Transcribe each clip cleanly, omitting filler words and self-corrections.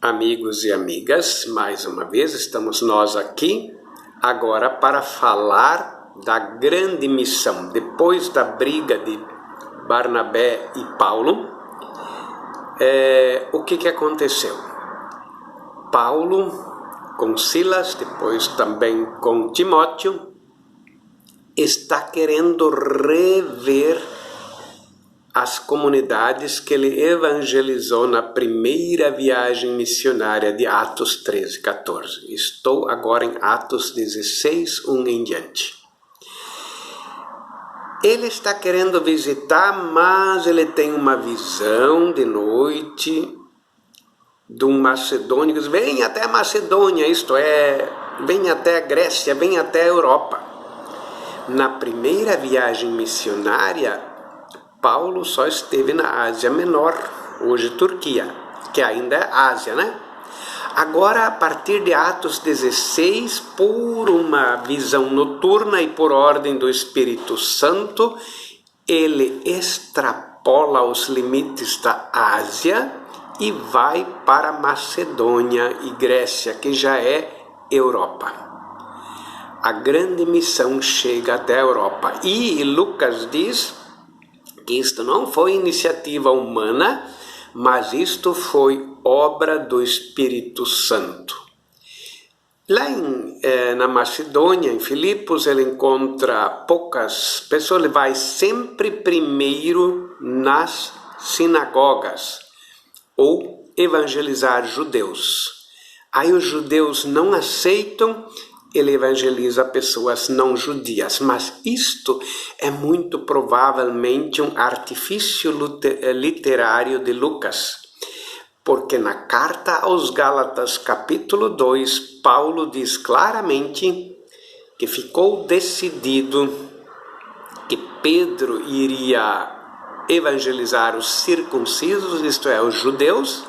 Amigos e amigas, mais uma vez estamos nós aqui agora para falar da grande missão. Depois da briga de Barnabé e Paulo, o que aconteceu? Paulo com Silas, depois também com Timóteo, está querendo rever as comunidades que ele evangelizou na primeira viagem missionária de Atos 13, 14. Estou agora em Atos 16, 1 em diante. Ele está querendo visitar, mas ele tem uma visão de noite de um macedônio que diz: vem até a Macedônia, isto é, vem até a Grécia, vem até a Europa. Na primeira viagem missionária, Paulo só esteve na Ásia Menor, hoje Turquia, que ainda é Ásia, né? Agora, a partir de Atos 16, por uma visão noturna e por ordem do Espírito Santo, ele extrapola os limites da Ásia e vai para Macedônia e Grécia, que já é Europa. A grande missão chega até a Europa. E Lucas diz que isto não foi iniciativa humana, mas isto foi obra do Espírito Santo. Lá na Macedônia, em Filipos, ele encontra poucas pessoas, ele vai sempre primeiro nas sinagogas, ou evangelizar judeus. Aí os judeus não aceitam, ele evangeliza pessoas não judias, mas isto é muito provavelmente um artifício literário de Lucas, porque na carta aos Gálatas, capítulo 2, Paulo diz claramente que ficou decidido que Pedro iria evangelizar os circuncisos, isto é, os judeus,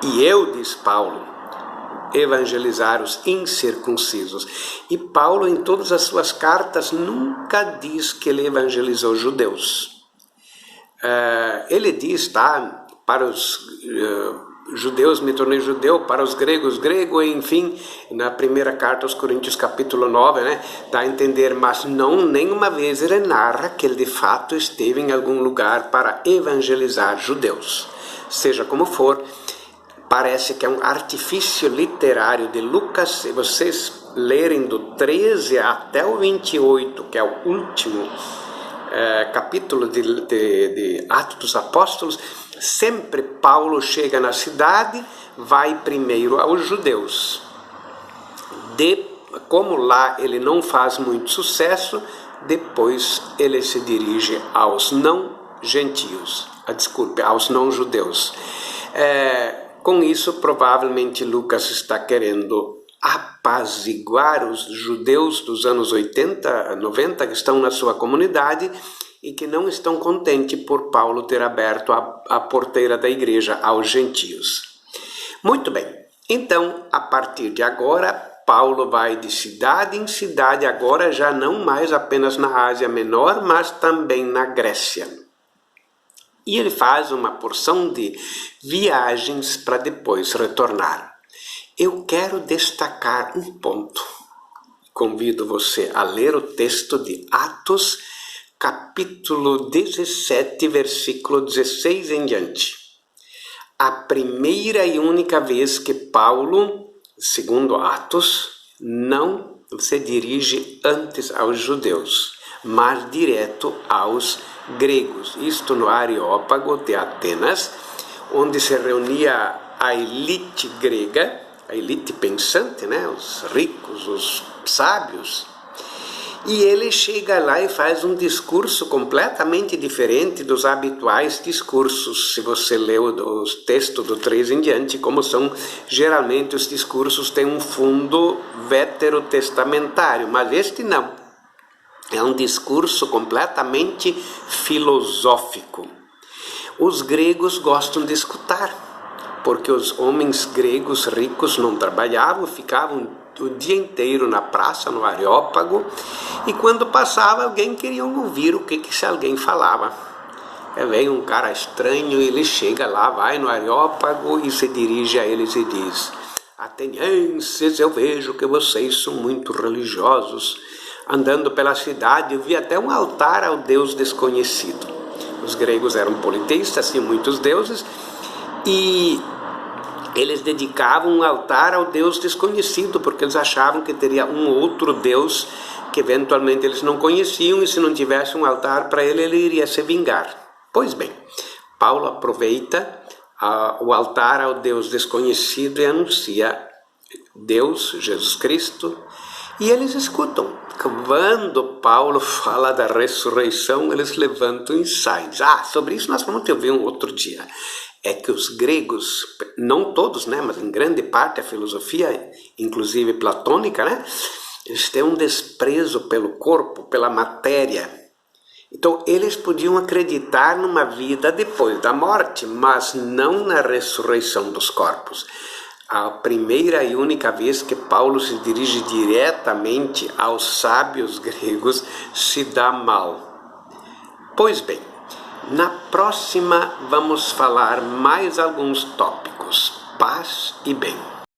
e eu, diz Paulo, evangelizar os incircuncisos. E Paulo, em todas as suas cartas, nunca diz que ele evangelizou judeus. Ele diz, para os judeus me tornei judeu, para os gregos, grego, enfim, na primeira carta aos Coríntios, capítulo 9, né, dá a entender, mas não, nenhuma vez ele narra que ele de fato esteve em algum lugar para evangelizar judeus. Seja como for, parece que é um artifício literário de Lucas. Se vocês lerem do 13 até o 28, que é o último capítulo de Atos dos Apóstolos, sempre Paulo chega na cidade, vai primeiro aos judeus. Como lá ele não faz muito sucesso, depois ele se dirige aos não gentios, aos não judeus. Com isso, provavelmente Lucas está querendo apaziguar os judeus dos anos 80, 90 que estão na sua comunidade e que não estão contentes por Paulo ter aberto a porteira da igreja aos gentios. Muito bem, então, a partir de agora, Paulo vai de cidade em cidade, agora já não mais apenas na Ásia Menor, mas também na Grécia. E ele faz uma porção de viagens para depois retornar. Eu quero destacar um ponto. Convido você a ler o texto de Atos, capítulo 17, versículo 16 em diante. A primeira e única vez que Paulo, segundo Atos, não se dirige antes aos judeus, mas direto aos gregos. Isto no Areópago de Atenas, onde se reunia a elite grega, a elite pensante, né? Os ricos, os sábios. E ele chega lá e faz um discurso completamente diferente dos habituais discursos. Se você lê o texto do 3 em diante, como são geralmente os discursos, têm um fundo veterotestamentário, mas este não. É um discurso completamente filosófico. Os gregos gostam de escutar, porque os homens gregos ricos não trabalhavam, ficavam o dia inteiro na praça, no Areópago, e quando passava alguém queria ouvir o que alguém falava. Vem um cara estranho, ele chega lá, vai no Areópago e se dirige a eles e diz: atenienses, eu vejo que vocês são muito religiosos. Andando pela cidade, eu vi até um altar ao Deus desconhecido. Os gregos eram politeístas, tinham muitos deuses, e eles dedicavam um altar ao Deus desconhecido, porque eles achavam que teria um outro Deus que eventualmente eles não conheciam, e se não tivesse um altar para ele, ele iria se vingar. Pois bem, Paulo aproveita o altar ao Deus desconhecido e anuncia Deus, Jesus Cristo, e eles escutam. Quando Paulo fala da ressurreição, eles levantam e saem. Sobre isso nós vamos ter um outro dia. É que os gregos, não todos, né, mas em grande parte a filosofia, inclusive platônica, né, eles têm um desprezo pelo corpo, pela matéria. Então eles podiam acreditar numa vida depois da morte, mas não na ressurreição dos corpos. A primeira e única vez que Paulo se dirige diretamente aos sábios gregos se dá mal. Pois bem, na próxima vamos falar mais alguns tópicos. Paz e bem.